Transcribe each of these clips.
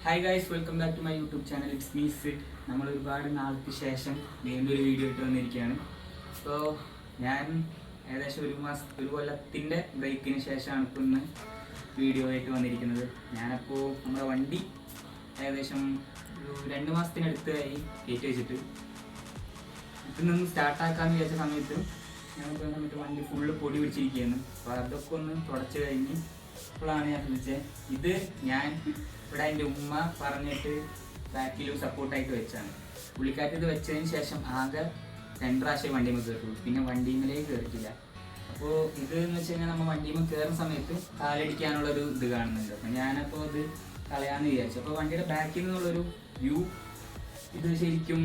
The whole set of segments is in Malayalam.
Hi guys, welcome back to my YouTube channel. It's me Sid. നമ്മൾ ഒരുപാട് നാൾക്ക് ശേഷം വീണ്ടും ഒരു വീഡിയോ ഇട്ട് വന്നിരിക്കുകയാണ്. അപ്പോൾ ഞാൻ ഏകദേശം ഒരു കൊല്ലത്തിൻ്റെ ബ്രേക്കിന് ശേഷമാണ് ഇപ്പോൾ ഇന്ന് വീഡിയോ ആയിട്ട് വന്നിരിക്കുന്നത്. ഞാനപ്പോൾ നമ്മുടെ വണ്ടി ഏകദേശം ഒരു 2 മാസത്തിനടുത്തായി കയറ്റി വെച്ചിട്ട് ഇതിൽ നിന്ന് സ്റ്റാർട്ടാക്കാമെന്ന് വിചാരിച്ച സമയത്ത് ഞങ്ങൾക്ക് വന്നിട്ട് വണ്ടി ഫുള്ള് പൊടി പിടിച്ചിരിക്കുകയാണ്. അപ്പോൾ അതൊക്കെ ഒന്ന് തുടച്ച് കഴിഞ്ഞ് ഇപ്പോഴാണ് ഞാൻ വിളിച്ചത്. ഇത് ഞാൻ ഇവിടെ എൻ്റെ ഉമ്മ പറഞ്ഞിട്ട് ബാക്കിലും സപ്പോർട്ടായിട്ട് വെച്ചാണ്. പുള്ളിക്കാറ്റ് ഇത് വെച്ചതിന് ശേഷം ആകെ 2 പ്രാവശ്യം വണ്ടിയിൽ കയറുള്ളൂ, പിന്നെ വണ്ടിയിലേക്ക് കയറിയിട്ടില്ല. അപ്പോൾ ഇത് എന്ന് വെച്ച് കഴിഞ്ഞാൽ നമ്മൾ വണ്ടിയിൽ കയറുന്ന സമയത്ത് കാലടിക്കാനുള്ളൊരു ഇത് കാണുന്നുണ്ട്. അപ്പോൾ ഞാനപ്പോൾ ഇത് കളയാമെന്ന് വിചാരിച്ചു. അപ്പോൾ വണ്ടിയുടെ ബാക്കിൽ നിന്നുള്ളൊരു വ്യൂ ഇത് ശരിക്കും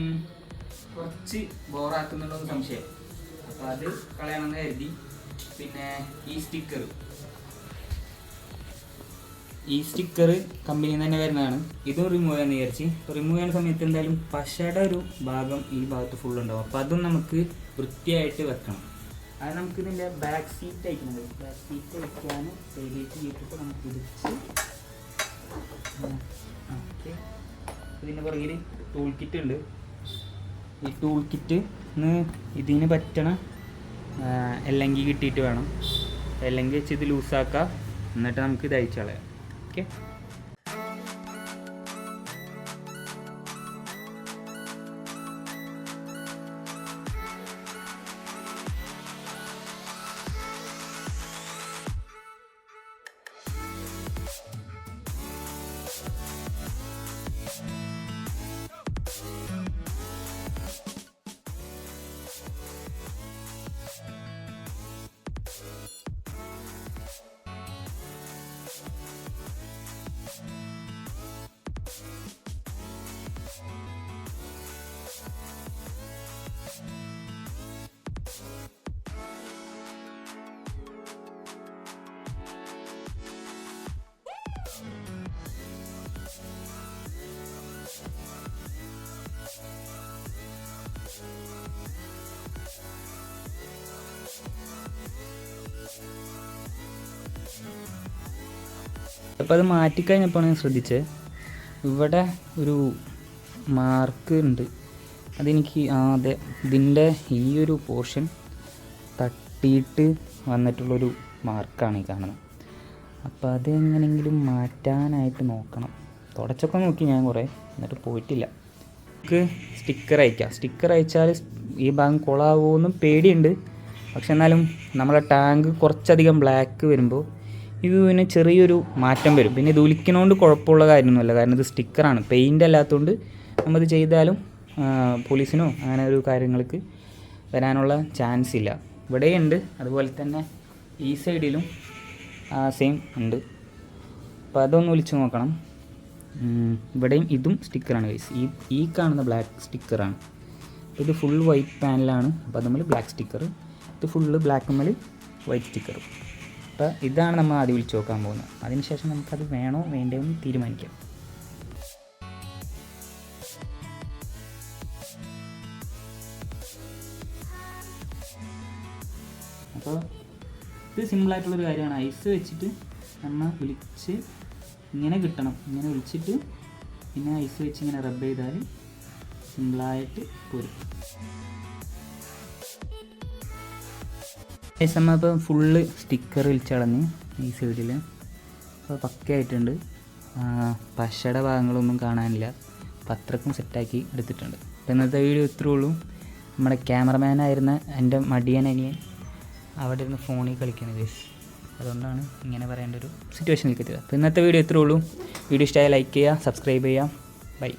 കുറച്ച് ബോറാക്കുന്നുണ്ടോയെന്ന് സംശയം. അപ്പോൾ അത് കളയണമെന്ന് കരുതി. പിന്നെ ഈ സ്റ്റിക്കർ കമ്പനിയിൽ നിന്ന് തന്നെ വരുന്നതാണ്. ഇതും റിമൂവ് ചെയ്യാമെന്ന് വിചാരിച്ച്. റിമൂവ് ചെയ്യുന്ന സമയത്ത് എന്തായാലും പശയുടെ ഒരു ഭാഗം ഈ ഭാഗത്ത് ഫുൾ ഉണ്ടാവും. അപ്പോൾ അതും നമുക്ക് വൃത്തിയായിട്ട് വെക്കണം. അത് നമുക്ക് ഇതിൻ്റെ ബാക്ക് സീറ്റ് അയക്കുന്നത്, ബാക്ക് സീറ്റ് വയ്ക്കാൻ സൈഡിലേക്ക് ചെയ്തിട്ട് നമുക്ക് പിടിച്ച് ഓക്കെ. ഇതിൻ്റെ പുറകിൽ ടൂൾ കിറ്റ് ഉണ്ട്. ഈ ടൂൾ കിറ്റ് ഇതിന് പറ്റണ എല്ലെങ്കിൽ കിട്ടിയിട്ട് വേണം, അല്ലെങ്കിൽ വെച്ച് ഇത് ലൂസാക്കാം. എന്നിട്ട് നമുക്ക് ഇത് അയച്ചു കളയാം. ഓക്കെ. അപ്പോൾ അത് മാറ്റിക്കഴിഞ്ഞപ്പോൾ ഞാൻ ശ്രദ്ധിച്ചത് ഇവിടെ ഒരു മാർക്ക് ഉണ്ട്. അതെനിക്ക് അതെ ഇതിൻ്റെ ഈ ഒരു പോർഷൻ തട്ടിയിട്ട് വന്നിട്ടുള്ളൊരു മാർക്കാണ് ഈ കാണുന്നത്. അപ്പോൾ അതെങ്ങനെയെങ്കിലും മാറ്റാനായിട്ട് നോക്കണം. തുടച്ചൊക്കെ നോക്കി ഞാൻ കുറേ, എന്നിട്ട് പോയിട്ടില്ല. നമുക്ക് സ്റ്റിക്കർ അയക്കാം. സ്റ്റിക്കർ അയച്ചാൽ ഈ ഭാഗം കൊളാവുമെന്നും പേടിയുണ്ട്. പക്ഷെ എന്നാലും നമ്മളെ ടാങ്ക് കുറച്ചധികം ബ്ലാക്ക് വരുമ്പോൾ ഇതിന് ചെറിയൊരു മാറ്റം വരും. പിന്നെ ഇത് ഒലിക്കണോണ്ട് കുഴപ്പമുള്ള കാര്യമൊന്നുമില്ല, കാരണം ഇത് സ്റ്റിക്കറാണ്, പെയിൻ്റ് അല്ലാത്തതുകൊണ്ട് നമ്മത് ചെയ്താലും പോലീസിനോ അങ്ങനെ ഒരു കാര്യങ്ങൾക്ക് വരാനുള്ള ചാൻസ് ഇല്ല. ഇവിടെയുണ്ട്, അതുപോലെ തന്നെ ഈ സൈഡിലും സെയിം ഉണ്ട്. അപ്പോൾ അതൊന്ന് ഒലിച്ച് നോക്കണം. ഇവിടെയും ഇതും സ്റ്റിക്കറാണ് ഗൈസ്. ഈ കാണുന്ന ബ്ലാക്ക് സ്റ്റിക്കറാണ്. ഇത് ഫുൾ വൈറ്റ് പാനലാണ്. അപ്പോൾ അത് നമ്മൾ ബ്ലാക്ക് സ്റ്റിക്കർ, ഇത് ഫുള്ള് ബ്ലാക്ക് മേൽ വൈറ്റ് സ്റ്റിക്കർ. അപ്പോൾ ഇതാണ് നമ്മൾ ആദ്യം വിളിച്ച് നോക്കാൻ പോകുന്നത്. അതിനുശേഷം നമുക്കത് വേണോ വേണ്ടയോ എന്ന് തീരുമാനിക്കാം. അപ്പോൾ ഇത് സിമ്പിളായിട്ടുള്ളൊരു കാര്യമാണ്. ഐസ് വെച്ചിട്ട് നമ്മൾ വിളിച്ച് ഇങ്ങനെ കിട്ടണം. ഇങ്ങനെ വിളിച്ചിട്ട് പിന്നെ ഐസ് വെച്ച് ഇങ്ങനെ റബ്ബ് ചെയ്താൽ സിമ്പിളായിട്ട് പോരും. നമ്മൾ ഇപ്പോൾ ഫുള്ള് സ്റ്റിക്കർ വിളിച്ചളഞ്ഞ് ഈ സൈഡിൽ അപ്പോൾ പക്കയായിട്ടുണ്ട്. പശയുടെ ഭാഗങ്ങളൊന്നും കാണാനില്ല. പത്രക്കും സെറ്റാക്കി എടുത്തിട്ടുണ്ട്. അപ്പോൾ ഇന്നത്തെ വീഡിയോ ഇത്രേ ഉള്ളൂ. നമ്മുടെ ക്യാമറമാനായിരുന്ന എൻ്റെ മടിയൻ അനിയൻ അവിടെ ഇരുന്ന് ഫോണിൽ കളിക്കുന്നത് ഗൈസ്. അതുകൊണ്ടാണ് ഇങ്ങനെ പറയേണ്ട ഒരു സിറ്റുവേഷനിലേക്ക് എത്തിയത്. അപ്പോൾ ഇന്നത്തെ വീഡിയോ ഇത്രേ ഉള്ളൂ. വീഡിയോ ഇഷ്ടമായ ലൈക്ക് ചെയ്യുക, സബ്സ്ക്രൈബ് ചെയ്യുക. ബൈ.